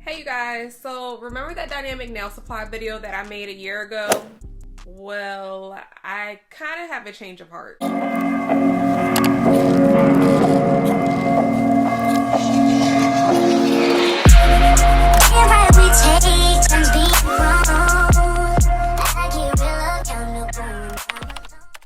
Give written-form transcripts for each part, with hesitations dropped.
Hey you guys, so remember that dynamic nail supply video that I made a year ago? Well, I kind of have a change of heart.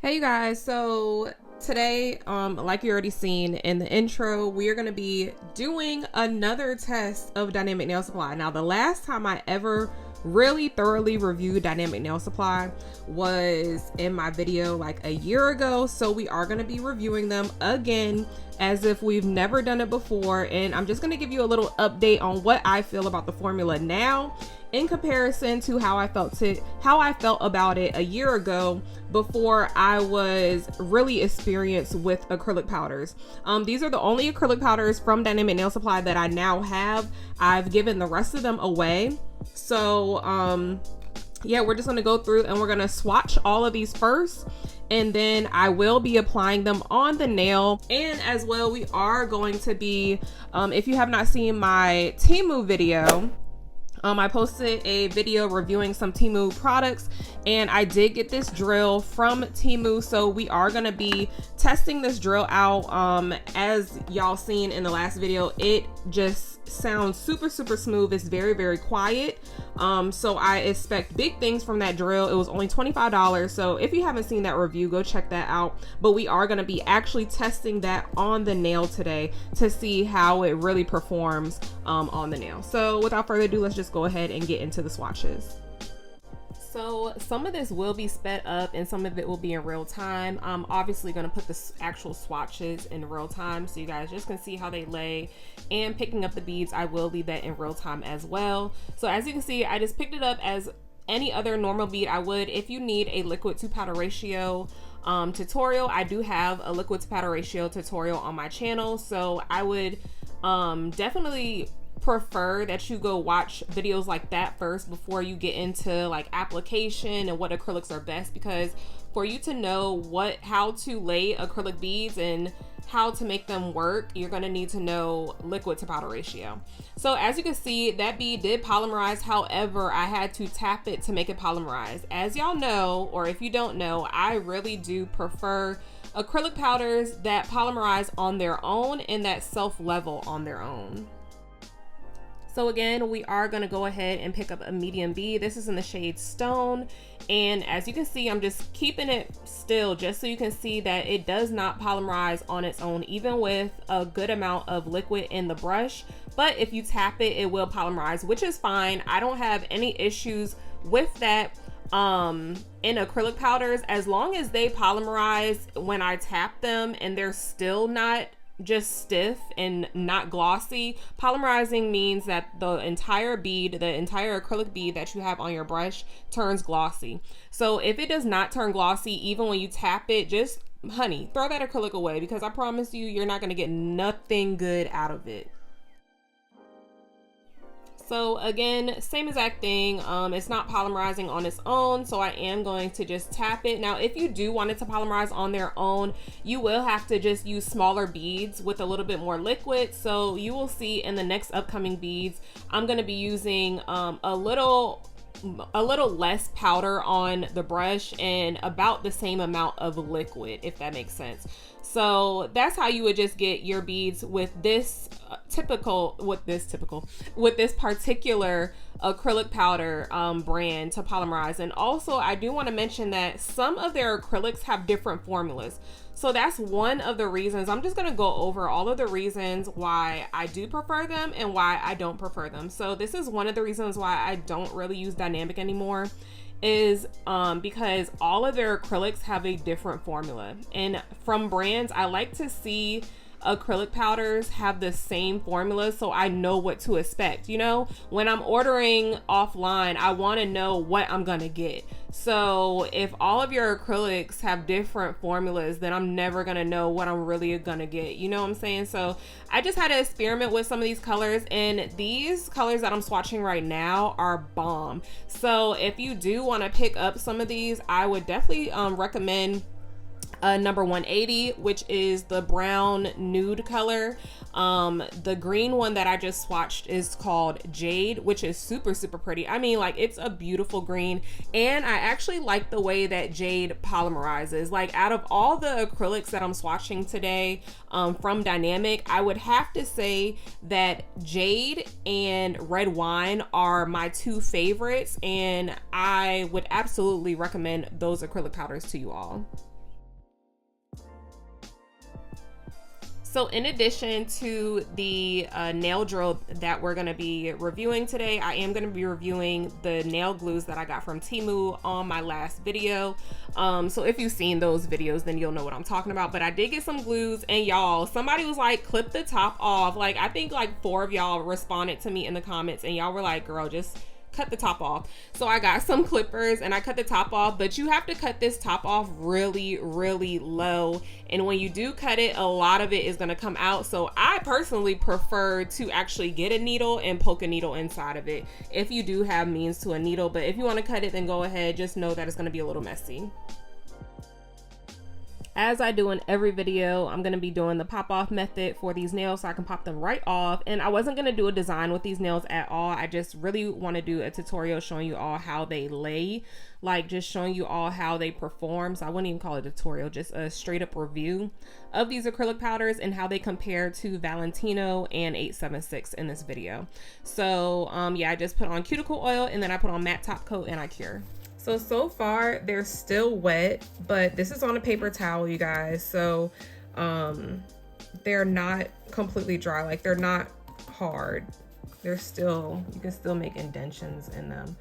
Hey you guys, so today, like you already seen in the intro, we are going to be doing another test of dynamic nail supply. Now, the last time I ever really thoroughly reviewed dynamic nail supply was in my video like a year ago, so we are going to be reviewing them again as if we've never done it before, and I'm just going to give you a little update on what I feel about the formula now in comparison to how I felt about it a year ago before I was really experienced with acrylic powders. These are the only acrylic powders from Dynamic Nail Supply that I now have. I've given the rest of them away. So yeah, we're just gonna go through and we're gonna swatch all of these first, and then I will be applying them on the nail. And as well, we are going to be, if you have not seen my Temu video, I posted a video reviewing some Temu products, and I did get this drill from Temu, so we are going to be testing this drill out. As y'all seen in the last video, it just sounds super smooth. It's very quiet, so I expect big things from that drill. It was only $25, so if you haven't seen that review, go check that out. But we are going to be actually testing that on the nail today to see how it really performs on the nail. So without further ado, let's just go ahead and get into the swatches. So some of this will be sped up and some of it will be in real time. I'm obviously going to put the actual swatches in real time so you guys just can see how they lay, and picking up the beads, I will leave that in real time as well. So as you can see, I just picked it up as any other normal bead I would. If you need a liquid to powder ratio tutorial, I do have a liquid to powder ratio tutorial on my channel, so I would definitely prefer that you go watch videos like that first before you get into like application and what acrylics are best, because for you to know how to lay acrylic beads and how to make them work, you're going to need to know liquid to powder ratio. So as you can see, that bead did polymerize. However, I had to tap it to make it polymerize. As y'all know, or if you don't know, I really do prefer acrylic powders that polymerize on their own and that self-level on their own. So again, we are going to go ahead and pick up a medium bead. This is in the shade Stone, and as you can see, I'm just keeping it still just so you can see that it does not polymerize on its own, even with a good amount of liquid in the brush. But if you tap it, it will polymerize, which is fine. I don't have any issues with that in acrylic powders, as long as they polymerize when I tap them and they're still not just stiff and not glossy. Polymerizing means that the entire bead, the entire acrylic bead that you have on your brush, turns glossy. So if it does not turn glossy, even when you tap it, just honey, throw that acrylic away, because I promise you, you're not going to get nothing good out of it. So again, same exact thing. It's not polymerizing on its own, so I am going to just tap it. Now, if you do want it to polymerize on their own, you will have to just use smaller beads with a little bit more liquid. So you will see in the next upcoming beads, I'm going to be using a little less powder on the brush and about the same amount of liquid, if that makes sense. So that's how you would just get your beads with this particular acrylic powder brand to polymerize. And also, I do want to mention that some of their acrylics have different formulas. So that's one of the reasons. I'm just going to go over all of the reasons why I do prefer them and why I don't prefer them. So this is one of the reasons why I don't really use Dynamic anymore, is because all of their acrylics have a different formula. And from brands, I like to see acrylic powders have the same formula so I know what to expect. You know, when I'm ordering offline, I want to know what I'm gonna get. So if all of your acrylics have different formulas, then I'm never gonna know what I'm really gonna get. You know what I'm saying? So I just had to experiment with some of these colors, and these colors that I'm swatching right now are bomb. So if you do want to pick up some of these, I would definitely recommend number 180, which is the brown nude color. The green one that I just swatched is called Jade, which is super, super pretty. I mean, like, it's a beautiful green, and I actually like the way that Jade polymerizes. Like, out of all the acrylics that I'm swatching today from Dynamic, I would have to say that Jade and Red Wine are my two favorites, and I would absolutely recommend those acrylic powders to you all. So in addition to the nail drill that we're gonna be reviewing today, I am gonna be reviewing the nail glues that I got from Temu on my last video. So if you've seen those videos, then you'll know what I'm talking about. But I did get some glues, and y'all, somebody was like, clip the top off. Like, I think like 4 of y'all responded to me in the comments, and y'all were like, girl, just cut the top off. So I got some clippers and I cut the top off, but you have to cut this top off really, really low. And when you do cut it, a lot of it is going to come out. So I personally prefer to actually get a needle and poke a needle inside of it if you do have means to a needle. But if you want to cut it, then go ahead. Just know that it's going to be a little messy. As I do in every video, I'm going to be doing the pop off method for these nails so I can pop them right off. And I wasn't going to do a design with these nails at all. I just really want to do a tutorial showing you all how they lay, like just showing you all how they perform. So I wouldn't even call it a tutorial, just a straight up review of these acrylic powders and how they compare to Valentino and 876 in this video. So yeah, I just put on cuticle oil, and then I put on matte top coat, and I cure. So far they're still wet, but this is on a paper towel, you guys. So they're not completely dry. Like, they're not hard. They're still, you can still make indentions in them.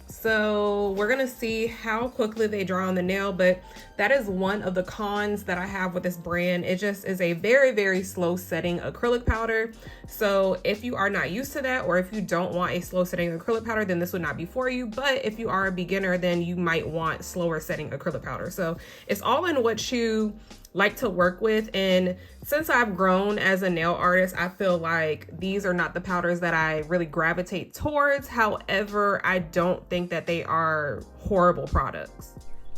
So we're gonna see how quickly they dry on the nail, but that is one of the cons that I have with this brand. It just is a very, very slow setting acrylic powder. So if you are not used to that, or if you don't want a slow setting acrylic powder, then this would not be for you. But if you are a beginner, then you might want slower setting acrylic powder. So it's all in what you like to work with. And since I've grown as a nail artist, I feel like these are not the powders that I really gravitate towards. However, I don't think that they are horrible products.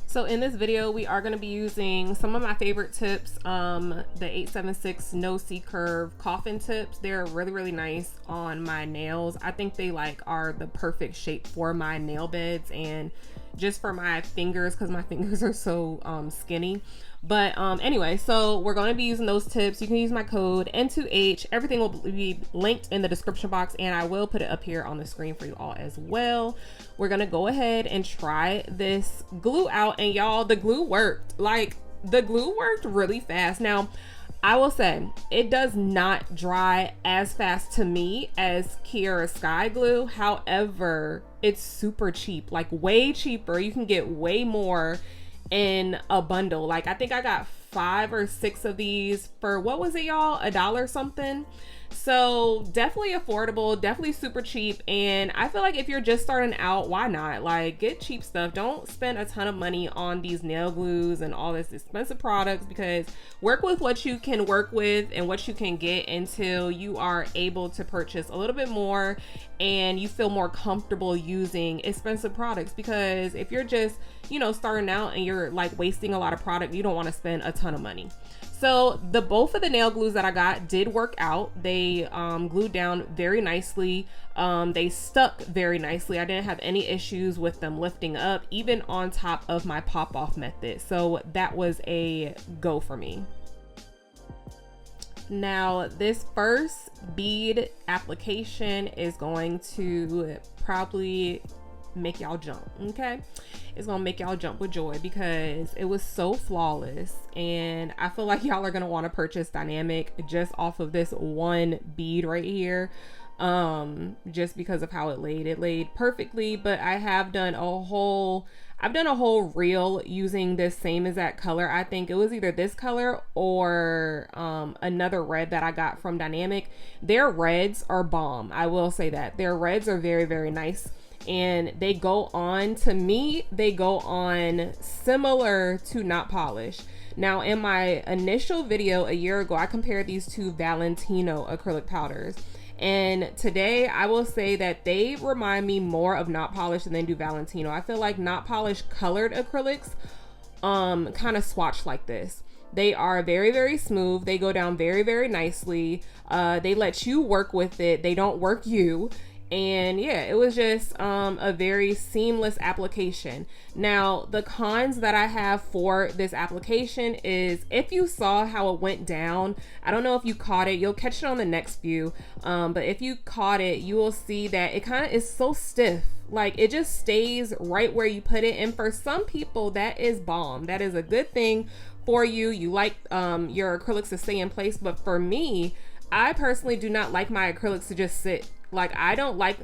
So in this video, we are going to be using some of my favorite tips, the 876 No C Curve coffin tips. They're really, really nice on my nails. I think they like are the perfect shape for my nail beds and just for my fingers, because my fingers are so skinny. But anyway, so we're going to be using those tips. You can use my code N2H. Everything will be linked in the description box, and I will put it up here on the screen for you all as well. We're going to go ahead and try this glue out, and y'all, the glue worked. Like, the glue worked really fast. Now, I will say it does not dry as fast to me as Kiara Sky glue. However, it's super cheap, like way cheaper. You can get way more in a bundle. Like, I think I got 5 or 6 of these for, what was it, y'all? $1 something. So definitely affordable, definitely super cheap. And I feel like if you're just starting out, why not? Like, get cheap stuff. Don't spend a ton of money on these nail glues and all this expensive products, because work with what you can work with and what you can get until you are able to purchase a little bit more and you feel more comfortable using expensive products. Because if you're just, you know, starting out and you're like wasting a lot of product, you don't want to spend a ton of money. So both of the nail glues that I got did work out. They glued down very nicely. They stuck very nicely. I didn't have any issues with them lifting up, even on top of my pop-off method. So that was a go for me. Now, this first bead application is going to probably make y'all jump, okay? It's gonna make y'all jump with joy because it was so flawless, and I feel like y'all are gonna want to purchase Dynamic just off of this one bead right here, just because of how it laid perfectly. But I have done a whole reel using this same exact color. I think it was either this color or another red that I got from Dynamic. Their reds are bomb. I will say that their reds are very, very nice. And they go on, to me, they go on similar to not polished. Now, in my initial video a year ago, I compared these two Valentino acrylic powders. And today I will say that they remind me more of not polished than they do Valentino. I feel like not polished colored acrylics kind of swatch like this. They are very, very smooth. They go down very, very nicely. They let you work with it. They don't work you. And yeah, it was just a very seamless application. Now, the cons that I have for this application is, if you saw how it went down, I don't know if you caught it, you'll catch it on the next view. But if you caught it, you will see that it kind of is so stiff. Like, it just stays right where you put it. And for some people, that is bomb. That is a good thing for you. You like your acrylics to stay in place. But for me, I personally do not like my acrylics to just sit. Like, I like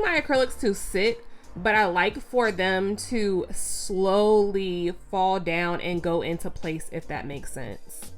my acrylics to sit, but I like for them to slowly fall down and go into place, if that makes sense.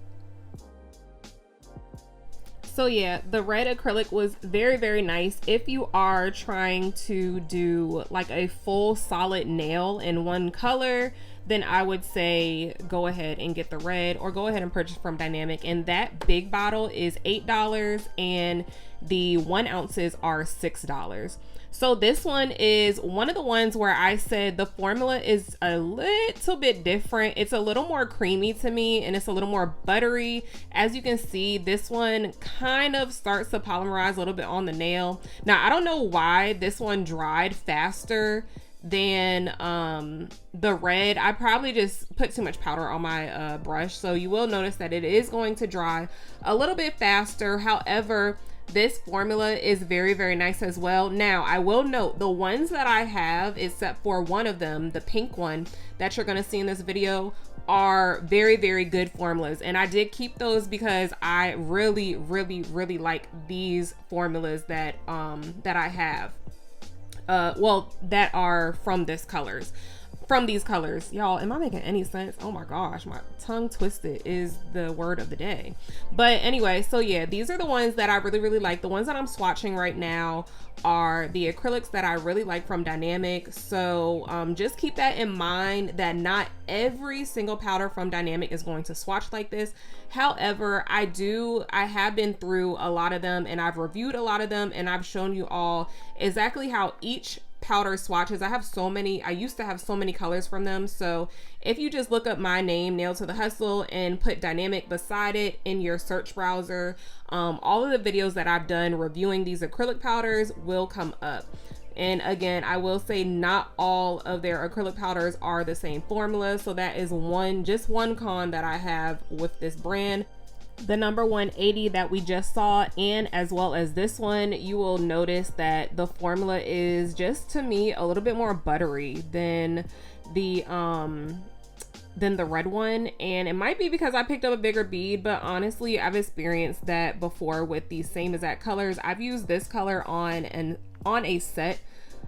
So yeah, the red acrylic was very, very nice. If you are trying to do like a full solid nail in one color, then I would say go ahead and get the red, or go ahead and purchase from Dynamic. And that big bottle is $8 and the 1 ounces are $6. So this one is one of the ones where I said the formula is a little bit different. It's a little more creamy to me, and it's a little more buttery. As you can see, this one kind of starts to polymerize a little bit on the nail. Now, I don't know why this one dried faster than the red. I probably just put too much powder on my brush, so you will notice that it is going to dry a little bit faster. However, this formula is very, very nice as well. Now, I will note the ones that I have, except for one of them, the pink one that you're going to see in this video, are very, very good formulas. And I did keep those because I really, really, really like these formulas that I have. Well, that are from these colors. Y'all, am I making any sense? Oh my gosh, my tongue twisted is the word of the day. But anyway, so yeah, these are the ones that I really, really like. The ones that I'm swatching right now are the acrylics that I really like from Dynamic. So just keep that in mind, that not every single powder from Dynamic is going to swatch like this. However, I have been through a lot of them, and I've reviewed a lot of them, and I've shown you all exactly how each powder swatches. I used to have so many colors from them. So if you just look up my name, Nail to the Hustle, and put Dynamic beside it in your search browser, all of the videos that I've done reviewing these acrylic powders will come up. And again, I will say not all of their acrylic powders are the same formula. So that is just one con that I have with this brand. The number 180 that we just saw, and as well as this one, you will notice that the formula is just, to me, a little bit more buttery than the red one. And it might be because I picked up a bigger bead, but honestly, I've experienced that before with these same exact colors. I've used this color on a set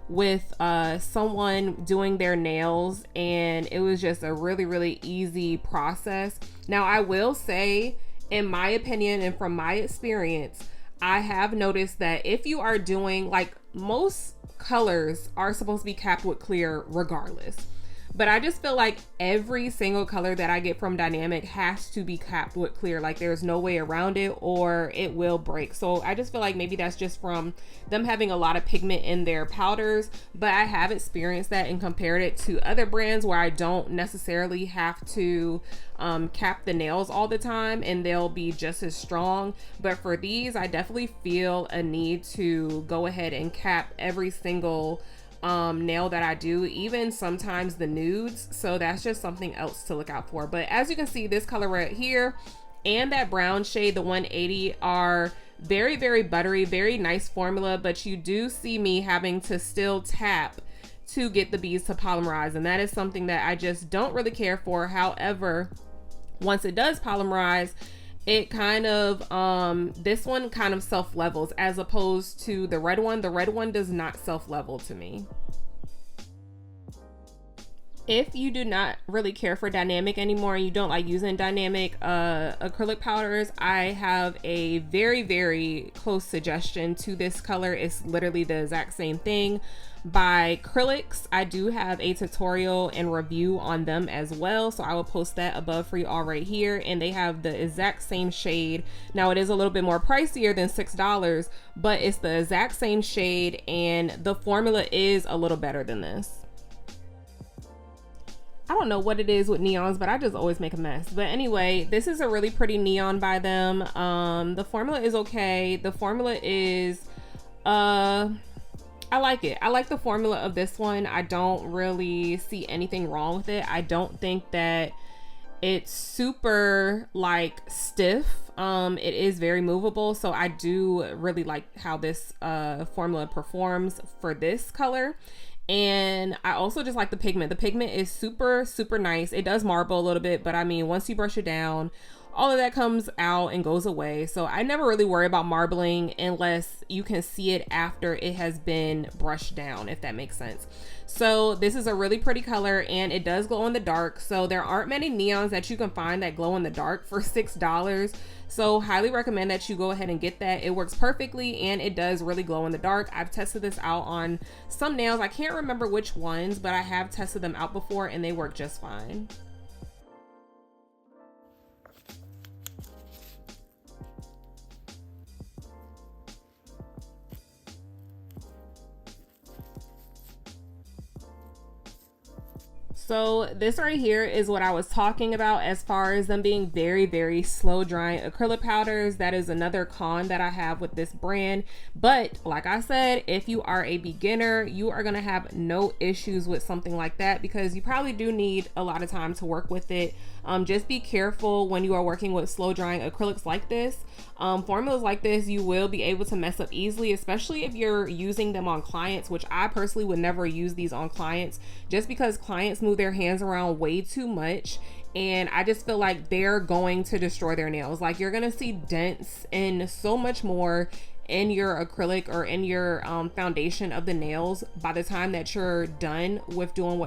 with someone doing their nails, and it was just a really, really easy process. Now, I will say, in my opinion and from my experience, I have noticed that if you are doing, like, most colors are supposed to be capped with clear regardless. But I just feel like every single color that I get from Dynamic has to be capped with clear. Like, there's no way around it or it will break. So I just feel like maybe that's just from them having a lot of pigment in their powders. But I have experienced that and compared it to other brands where I don't necessarily have to cap the nails all the time, and they'll be just as strong. But for these, I definitely feel a need to go ahead and cap every single nail that I do, even sometimes the nudes. So that's just something else to look out for. But as you can see, this color right here and that brown shade, the 180, are very, very buttery, very nice formula. But you do see me having to still tap to get the beads to polymerize, and that is something that I just don't really care for. However, once it does polymerize, it kind of this one kind of self levels, as opposed to the red one. The red one does not self level to me. If you do not really care for Dynamic anymore, and you don't like using Dynamic acrylic powders, I have a very, very close suggestion to this color. It's literally the exact same thing by Acrylics. I do have a tutorial and review on them as well, so I will post that above for you all right here. And they have the exact same shade. Now, it is a little bit more pricier than $6, but it's the exact same shade, and the formula is a little better than this. I don't know what it is with neons, but I just always make a mess. But anyway, this is a really pretty neon by them. The formula is okay. The formula is, I like it. I like the formula of this one. I don't really see anything wrong with it. I don't think that it's super like stiff. It is very movable. So I do really like how this formula performs for this color. And I also just like the pigment. The pigment is super, super nice. It does marble a little bit, but I mean, once you brush it down, all of that comes out and goes away. So I never really worry about marbling unless you can see it after it has been brushed down, if that makes sense. So this is a really pretty color and it does glow in the dark. So there aren't many neons that you can find that glow in the dark for $6. So highly recommend that you go ahead and get that. It works perfectly and it does really glow in the dark. I've tested this out on some nails. I can't remember which ones, but I have tested them out before and they work just fine. So this right here is what I was talking about as far as them being very, very slow drying acrylic powders. That is another con that I have with this brand. But like I said, if you are a beginner, you are going to have no issues with something like that because you probably do need a lot of time to work with it. Just be careful when you are working with slow drying acrylics like this. Formulas like this, you will be able to mess up easily, especially if you're using them on clients, which I personally would never use these on clients just because clients move their hands around way too much. And I just feel like they're going to destroy their nails. Like you're going to see dents and so much more in your acrylic or in your foundation of the nails by the time that you're done with doing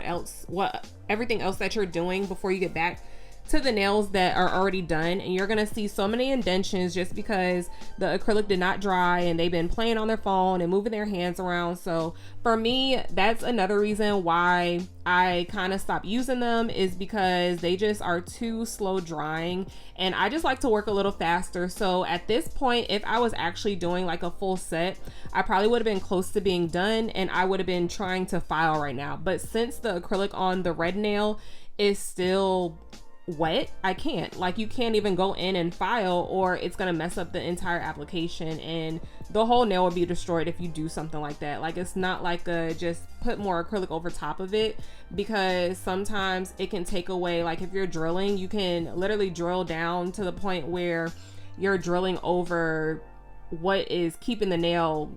everything else that you're doing before you get back to the nails that are already done. And you're gonna see so many indentions just because the acrylic did not dry and they've been playing on their phone and moving their hands around. So for me, that's another reason why I kind of stopped using them, is because they just are too slow drying and I just like to work a little faster. So at this point, if I was actually doing like a full set, I probably would have been close to being done and I would have been trying to file right now. But since the acrylic on the red nail is still wet, I can't. Like you can't even go in and file or it's gonna mess up the entire application and the whole nail will be destroyed if you do something like that. Like it's not like a just put more acrylic over top of it, because sometimes it can take away, like if you're drilling, you can literally drill down to the point where you're drilling over what is keeping the nail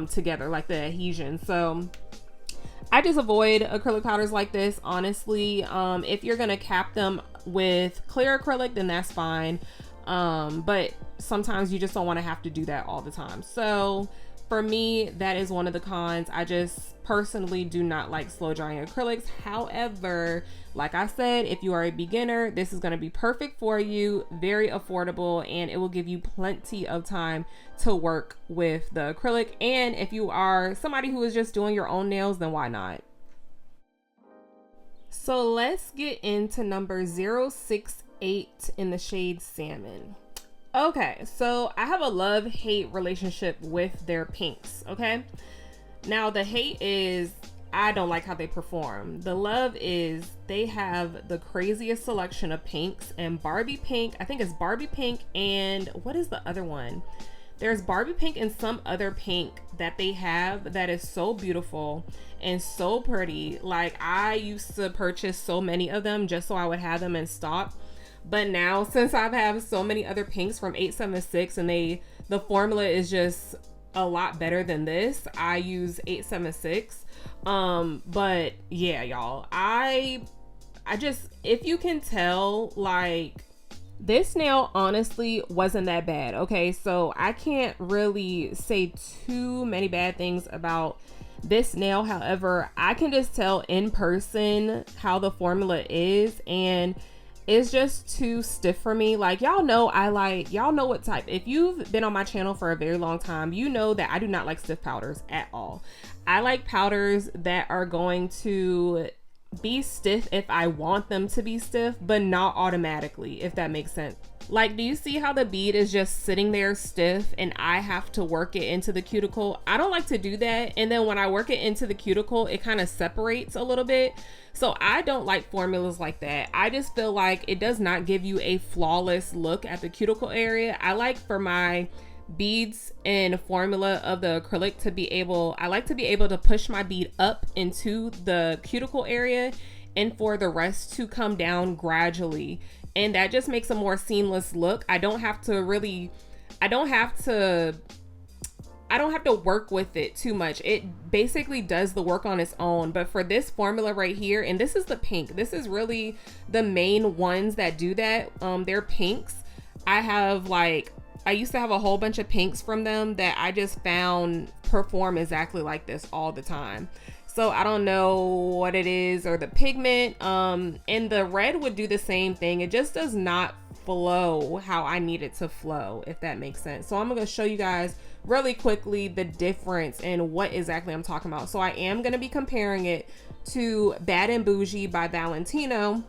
together, like the adhesion. So I just avoid acrylic powders like this, honestly. If you're gonna cap them with clear acrylic, then that's fine. But sometimes you just don't want to have to do that all the time. So for me, that is one of the cons. I just personally do not like slow drying acrylics. However, like I said, if you are a beginner, this is going to be perfect for you, very affordable, and it will give you plenty of time to work with the acrylic. And if you are somebody who is just doing your own nails, then why not? So let's get into number 068 in the shade Salmon. Okay, so I have a love-hate relationship with their pinks, okay? Now the hate is I don't like how they perform. The love is they have the craziest selection of pinks, and Barbie pink, I think it's Barbie pink, and what is the other one? There's Barbie pink and some other pink that they have that is so beautiful and so pretty. Like I used to purchase so many of them just so I would have them in stock. But now, since I've had so many other pinks from 876 and the formula is just a lot better than this, I use 876. But yeah, y'all, I just, if you can tell, like this nail honestly wasn't that bad. Okay, so I can't really say too many bad things about this nail. However, I can just tell in person how the formula is, and it's just too stiff for me. Like y'all know y'all know what type. If you've been on my channel for a very long time, you know that I do not like stiff powders at all. I like powders that are going to be stiff if I want them to be stiff, but not automatically, if that makes sense. Like, do you see how the bead is just sitting there stiff and I have to work it into the cuticle? I don't like to do that. And then when I work it into the cuticle, it kind of separates a little bit. So I don't like formulas like that. I just feel like it does not give you a flawless look at the cuticle area. I like for my beads and formula of the acrylic to be able, I like to be able to push my bead up into the cuticle area and for the rest to come down gradually. And that just makes a more seamless look. I don't have to work with it too much. It basically does the work on its own. But for this formula right here, and this is the pink, this is really the main ones that do that. They're pinks. I used to have a whole bunch of pinks from them that I just found perform exactly like this all the time. So I don't know what it is, or the pigment, and the red would do the same thing. It just does not flow how I need it to flow, if that makes sense. So I'm gonna show you guys really quickly the difference and what exactly I'm talking about. So I am gonna be comparing it to Bad and Bougie by Valentino,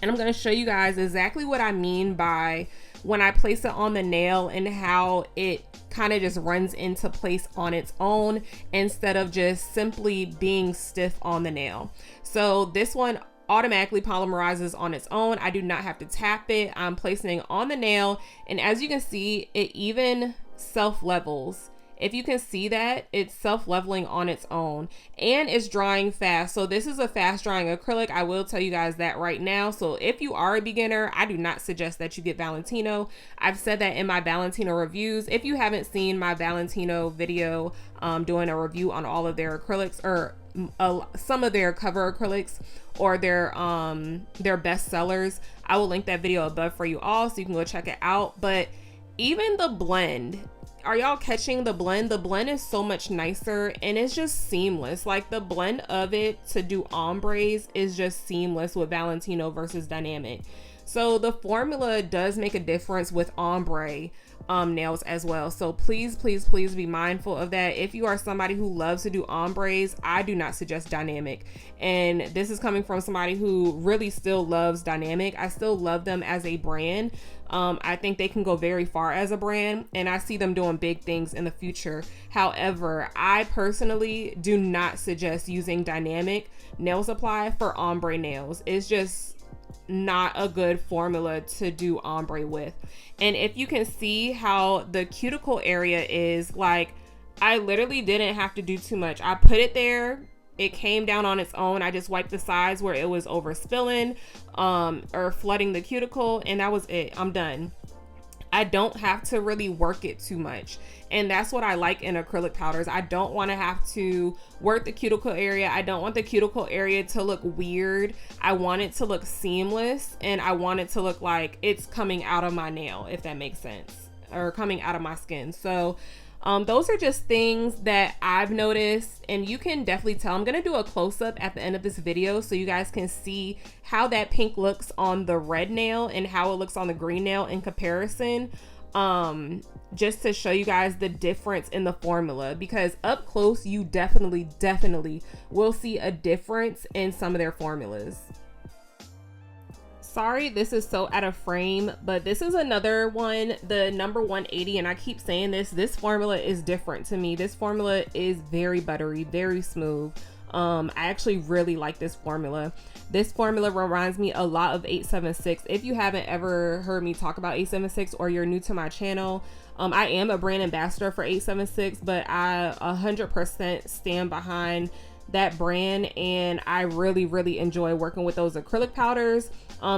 and I'm gonna show you guys exactly what I mean by when I place it on the nail and how it kind of just runs into place on its own instead of just simply being stiff on the nail. So this one automatically polymerizes on its own. I do not have to tap it. I'm placing it on the nail, and as you can see, it even self-levels. If you can see that, it's self-leveling on its own, and it's drying fast. So this is a fast drying acrylic. I will tell you guys that right now. So if you are a beginner, I do not suggest that you get Valentino. I've said that in my Valentino reviews. If you haven't seen my Valentino video doing a review on all of their acrylics, or some of their cover acrylics, or their best sellers, I will link that video above for you all so you can go check it out. But even the blend, are y'all catching the blend? The blend is so much nicer and it's just seamless. Like, the blend of it to do ombres is just seamless with Valentino versus Dynamic. So the formula does make a difference with ombre nails as well. So please, please, please be mindful of that. If you are somebody who loves to do ombres, I do not suggest Dynamic. And this is coming from somebody who really still loves Dynamic. I still love them as a brand. I think they can go very far as a brand, and I see them doing big things in the future. However, I personally do not suggest using Dynamic nail supply for ombre nails. It's just not a good formula to do ombre with. And if you can see how the cuticle area is, like, I literally didn't have to do too much. I put it there, it came down on its own. I just wiped the sides where it was overspilling or flooding the cuticle, and that was it. I'm done. I don't have to really work it too much. And that's what I like in acrylic powders. I don't want to have to work the cuticle area. I don't want the cuticle area to look weird. I want it to look seamless, and I want it to look like it's coming out of my nail, if that makes sense, or coming out of my skin. So those are just things that I've noticed, and you can definitely tell. I'm going to do a close-up at the end of this video so you guys can see how that pink looks on the red nail and how it looks on the green nail in comparison, just to show you guys the difference in the formula, because up close you definitely will see a difference in some of their formulas. Sorry, this is so out of frame, but this is another one, the number 180, and I keep saying this formula is different to me. This formula is very buttery, very smooth. I actually really like this formula. This formula reminds me a lot of 876. If you haven't ever heard me talk about 876, or you're new to my channel, I am a brand ambassador for 876, but I 100% stand behind that brand, and I really enjoy working with those acrylic powders.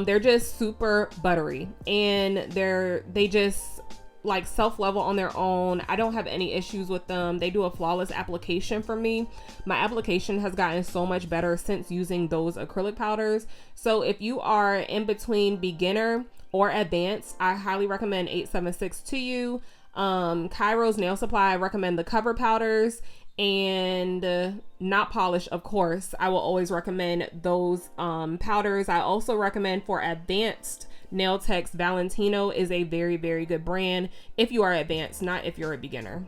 They're just super buttery, and they just like self-level on their own. I don't have any issues with them. They do a flawless application for me. My application has gotten so much better since using those acrylic powders. So if you are in between beginner or advanced, I highly recommend 876 to you. Cairo's Nail Supply, I recommend the cover powders, and not polished, of course. I will always recommend those powders. I also recommend for advanced nail techs, Valentino is a very good brand if you are advanced, not if you're a beginner.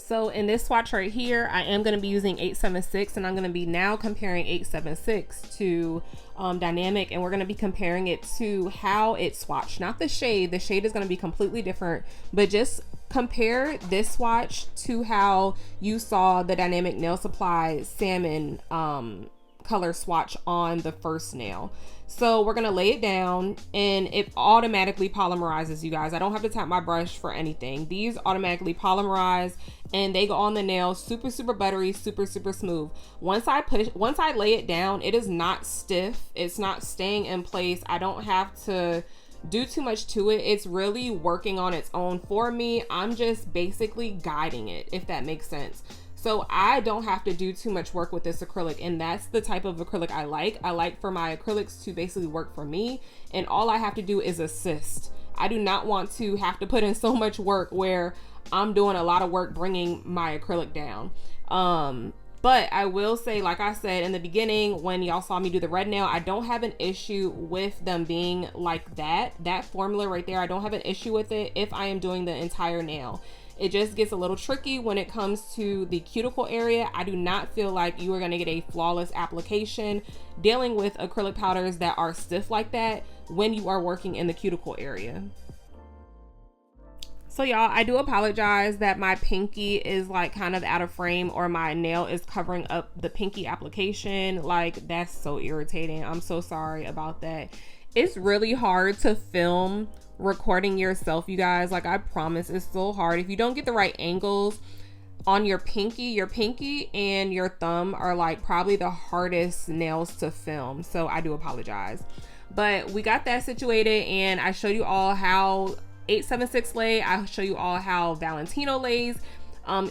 So in this swatch right here, I am going to be using 876, and I'm going to be now comparing 876 to Dynamic, and we're going to be comparing it to how it swatched, not the shade. The shade is going to be completely different, but just compare this swatch to how you saw the Dynamic Nail Supply Salmon color swatch on the first nail. So we're gonna lay it down, and it automatically polymerizes, you guys. I don't have to tap my brush for anything. These automatically polymerize, and they go on the nail super, super buttery, super, super smooth. Once I lay it down, it is not stiff. It's not staying in place. I don't have to do too much to it. It's really working on its own for me. I'm just basically guiding it, if that makes sense. So I don't have to do too much work with this acrylic, and that's the type of acrylic I like. I like for my acrylics to basically work for me, and all I have to do is assist. I do not want to have to put in so much work where I'm doing a lot of work bringing my acrylic down. But I will say, like I said in the beginning, when y'all saw me do the red nail, I don't have an issue with them being like that. That formula right there, I don't have an issue with it if I am doing the entire nail. It just gets a little tricky when it comes to the cuticle area. I do not feel like you are going to get a flawless application dealing with acrylic powders that are stiff like that when you are working in the cuticle area. So y'all, I do apologize that my pinky is like kind of out of frame, or my nail is covering up the pinky application. Like, that's so irritating. I'm so sorry about that. It's really hard to film recording yourself, you guys. Like, I promise, it's so hard. If you don't get the right angles on your pinky and your thumb are like probably the hardest nails to film. So I do apologize. But we got that situated, and I showed you all how 876 lay. I'll show you all how Valentino lays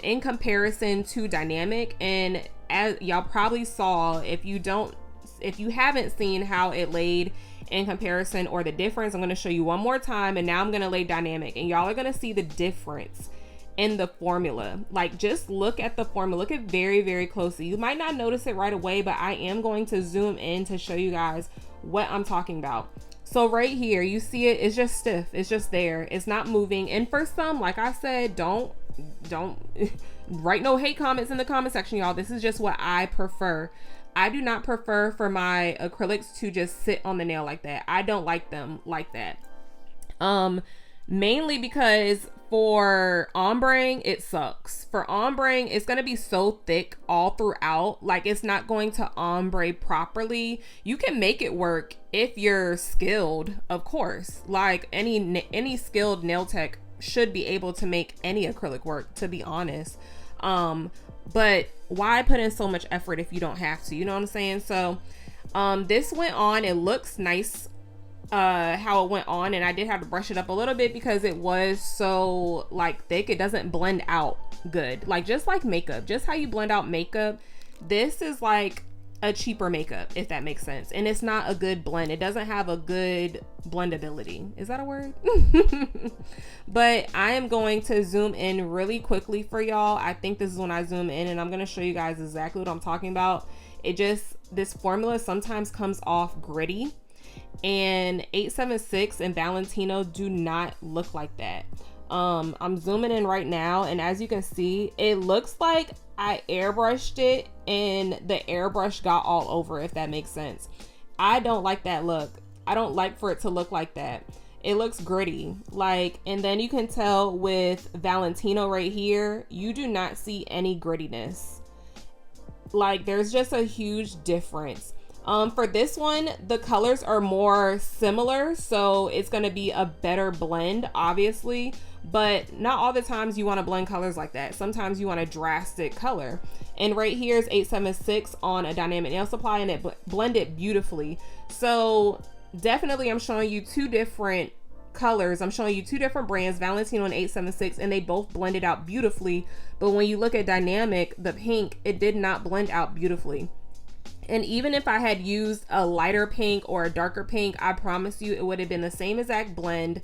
in comparison to Dynamic. And as y'all probably saw, if you haven't seen how it laid in comparison or the difference, I'm going to show you one more time, and now I'm going to lay Dynamic, and y'all are going to see the difference in the formula. Like, just look at the formula, look at very, very closely. You might not notice it right away, but I am going to zoom in to show you guys what I'm talking about. So right here, you see it, it's just stiff, it's just there, it's not moving. And for some, like I said, don't write no hate comments in the comment section, y'all. This is just what I prefer. I do not prefer for my acrylics to just sit on the nail like that. I don't like them like that. Mainly because for ombre, it sucks. For ombre, it's going to be so thick all throughout. Like, it's not going to ombre properly. You can make it work if you're skilled, of course. Like, any skilled nail tech should be able to make any acrylic work, to be honest. But why put in so much effort if you don't have to? You know what I'm saying? So this went on. It looks nice how it went on, and I did have to brush it up a little bit because it was so like thick. It doesn't blend out good. Like, just like makeup, just how you blend out makeup, this is like a cheaper makeup, if that makes sense. And it's not a good blend. It doesn't have a good blendability. Is that a word? But I am going to zoom in really quickly for y'all. I think this is when I zoom in, and I'm going to show you guys exactly what I'm talking about. This formula sometimes comes off gritty, and 876 and Valentino do not look like that. I'm zooming in right now, and as you can see, it looks like I airbrushed it and the airbrush got all over, if that makes sense. I don't like that look. I don't like for it to look like that. It looks gritty, like, and then you can tell with Valentino right here, you do not see any grittiness. Like, there's just a huge difference. For this one, the colors are more similar, so it's going to be a better blend, obviously, but not all the times you want to blend colors like that. Sometimes you want a drastic color. And right here is 876 on a Dynamic Nail Supply, and it blended beautifully. So definitely I'm showing you two different colors. I'm showing you two different brands, Valentino and 876, and they both blended out beautifully. But when you look at Dynamic, the pink, it did not blend out beautifully. And even if I had used a lighter pink or a darker pink, I promise you it would have been the same exact blend.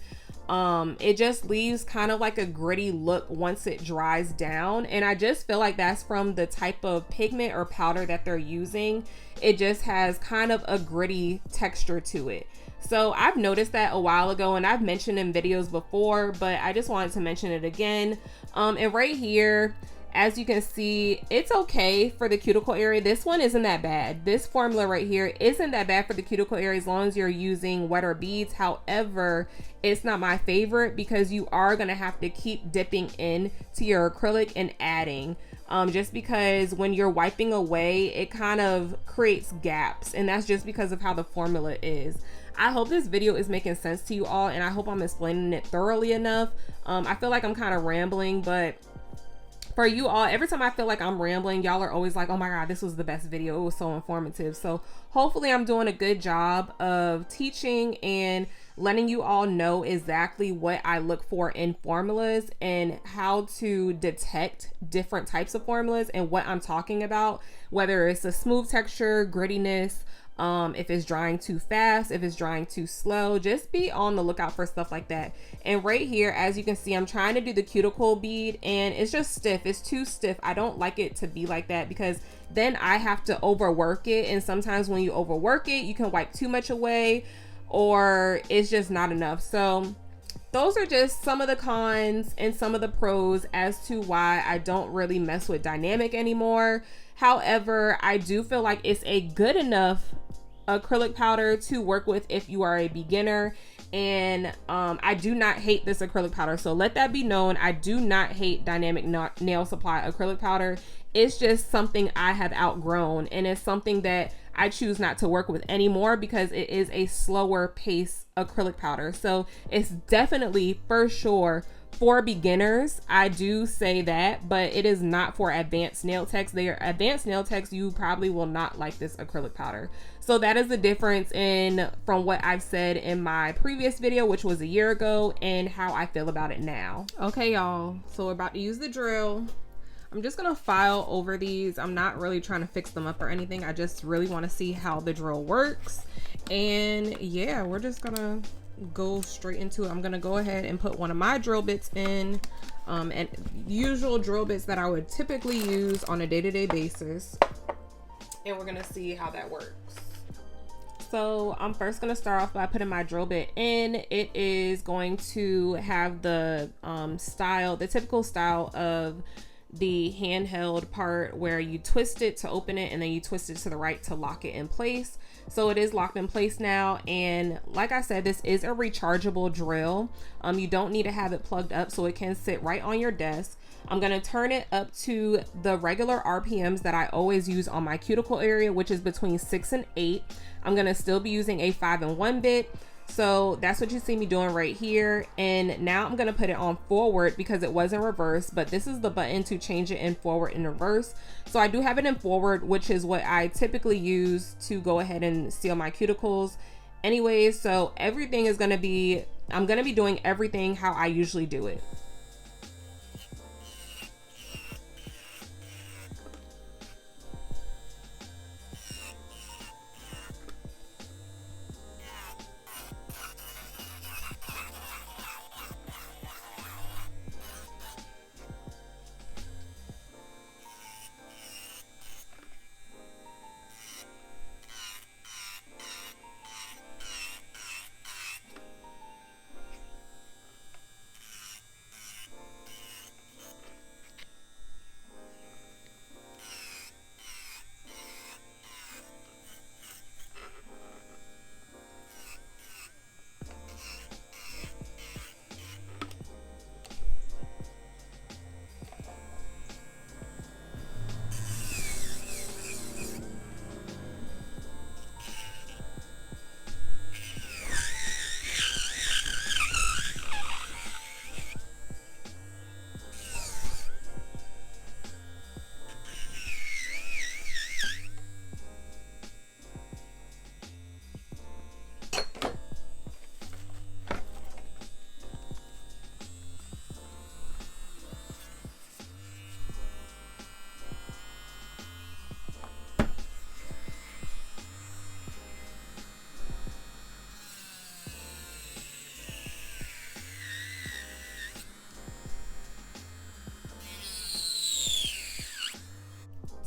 It just leaves kind of like a gritty look once it dries down, and I just feel like that's from the type of pigment or powder that they're using. It just has kind of a gritty texture to it. So I've noticed that a while ago, and I've mentioned in videos before, but I just wanted to mention it again. And right here, As you can see, it's okay for the cuticle area. This one isn't that bad. This formula right here isn't that bad for the cuticle area as long as you're using wetter beads. However, it's not my favorite because you are gonna have to keep dipping in to your acrylic and adding. Just because when you're wiping away, it kind of creates gaps, and that's just because of how the formula is. I hope this video is making sense to you all, and I hope I'm explaining it thoroughly enough. I feel like I'm kind of rambling, but for you all, every time I feel like I'm rambling, y'all are always like, oh my God, this was the best video. It was so informative. So hopefully I'm doing a good job of teaching and letting you all know exactly what I look for in formulas and how to detect different types of formulas and what I'm talking about, whether it's a smooth texture, grittiness, if it's drying too fast, if it's drying too slow. Just be on the lookout for stuff like that. And right here, as you can see, I'm trying to do the cuticle bead and it's just stiff. It's too stiff. I don't like it to be like that because then I have to overwork it, and sometimes when you overwork it, you can wipe too much away or it's just not enough. So those are just some of the cons and some of the pros as to why I don't really mess with dynamic anymore. However, I do feel like it's a good enough acrylic powder to work with if you are a beginner. And I do not hate this acrylic powder, so let that be known. I do not hate Dynamic Nail Supply acrylic powder. It's just something I have outgrown, and it's something that I choose not to work with anymore because it is a slower pace acrylic powder. So it's definitely, for sure, for beginners. I do say that, but it is not for advanced nail techs. They are advanced nail techs. You probably will not like this acrylic powder. So that is the difference from what I've said in my previous video, which was a year ago, and how I feel about it now. Okay, y'all, so we're about to use the drill. I'm just gonna file over these. I'm not really trying to fix them up or anything. I just really want to see how the drill works. And yeah, we're just gonna go straight into it. I'm gonna go ahead and put one of my drill bits in, and usual drill bits that I would typically use on a day-to-day basis, and we're gonna see how that works. So I'm first gonna start off by putting my drill bit in. It is going to have the style, the typical style of the handheld part where you twist it to open it and then you twist it to the right to lock it in place. So it is locked in place now, and like I said, this is a rechargeable drill. You don't need to have it plugged up, so it can sit right on your desk. I'm gonna turn it up to the regular RPMs that I always use on my cuticle area, which is between 6 and 8. I'm gonna still be using a 5-in-1 bit. So that's what you see me doing right here. And now I'm gonna put it on forward because it was in reverse, but this is the button to change it in forward and reverse. So I do have it in forward, which is what I typically use to go ahead and seal my cuticles anyways. So everything is gonna be, I'm gonna be doing everything how I usually do it.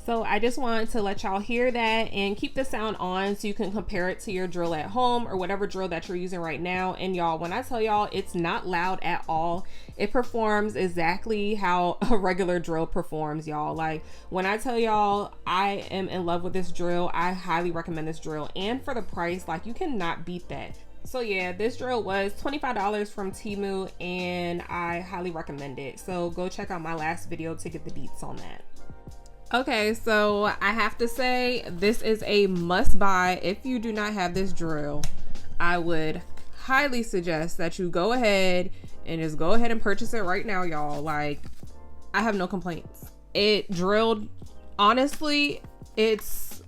So I just wanted to let y'all hear that and keep the sound on so you can compare it to your drill at home or whatever drill that you're using right now. And y'all, when I tell y'all it's not loud at all, it performs exactly how a regular drill performs, y'all. Like when I tell y'all I am in love with this drill, I highly recommend this drill. And for the price, like you cannot beat that. So yeah, this drill was $25 from Temu and I highly recommend it. So go check out my last video to get the deets on that. Okay, so I have to say this is a must buy. If you do not have this drill, I would highly suggest that you go ahead and just go ahead and purchase it right now, y'all. Like, I have no complaints. It drilled, honestly, it's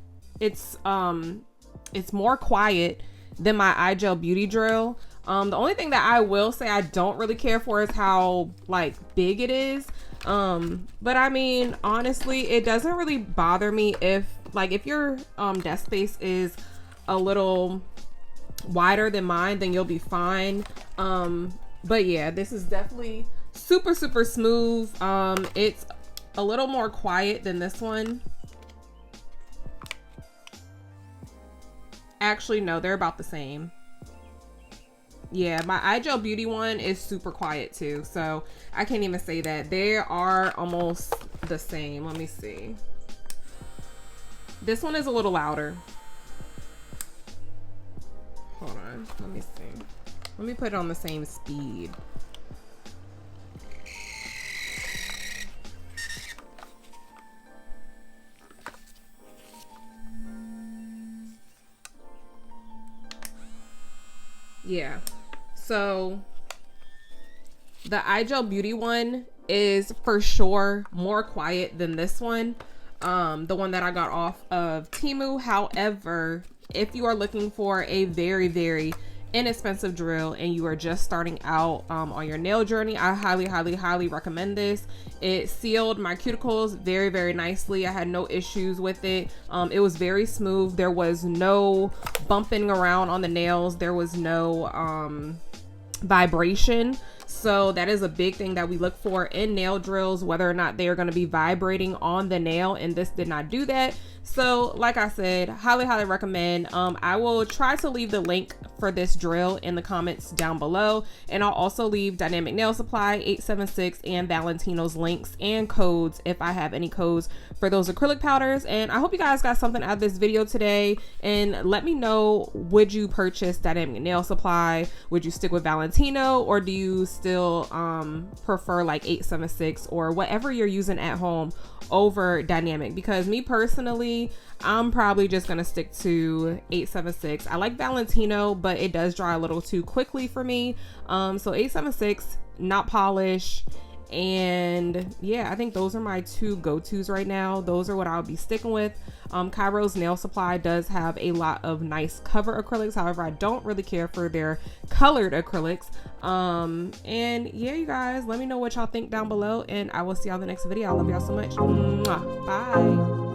more quiet than my iGel Beauty drill. The only thing that I will say I don't really care for is how like big it is. But I mean, honestly, it doesn't really bother me if your desk space is a little wider than mine, then you'll be fine. But yeah, this is definitely super smooth. It's a little more quiet than this one. Actually, no, they're about the same. Yeah, my iGel Beauty one is super quiet too, so I can't even say that. They are almost the same. Let me see. This one is a little louder. Hold on, let me see. Let me put it on the same speed. Yeah. So the iGel Beauty one is for sure more quiet than this one, the one that I got off of Temu. However, if you are looking for a very inexpensive drill and you are just starting out on your nail journey, I highly recommend this. It sealed my cuticles very nicely. I had no issues with it. It was very smooth. There was no bumping around on the nails. There was no vibration. So that is a big thing that we look for in nail drills, whether or not they are going to be vibrating on the nail, and this did not do that. So like I said, highly recommend. I will try to leave the link for this drill in the comments down below, and I'll also leave Dynamic Nail Supply 876 and Valentino's links and codes if I have any codes for those acrylic powders. And I hope you guys got something out of this video today, and let me know, would you purchase Dynamic Nail Supply? Would you stick with Valentino, or do you still prefer like 876 or whatever you're using at home over Dynamic? Because me personally, I'm probably just gonna stick to 876. I like Valentino, but it does dry a little too quickly for me. So 876, not polish. And yeah, I think those are my two go-tos right now. Those are what I'll be sticking with. Cairo's Nail Supply does have a lot of nice cover acrylics. However, I don't really care for their colored acrylics. And yeah, you guys, let me know what y'all think down below, and I will see y'all in the next video. I love y'all so much. Mwah. Bye.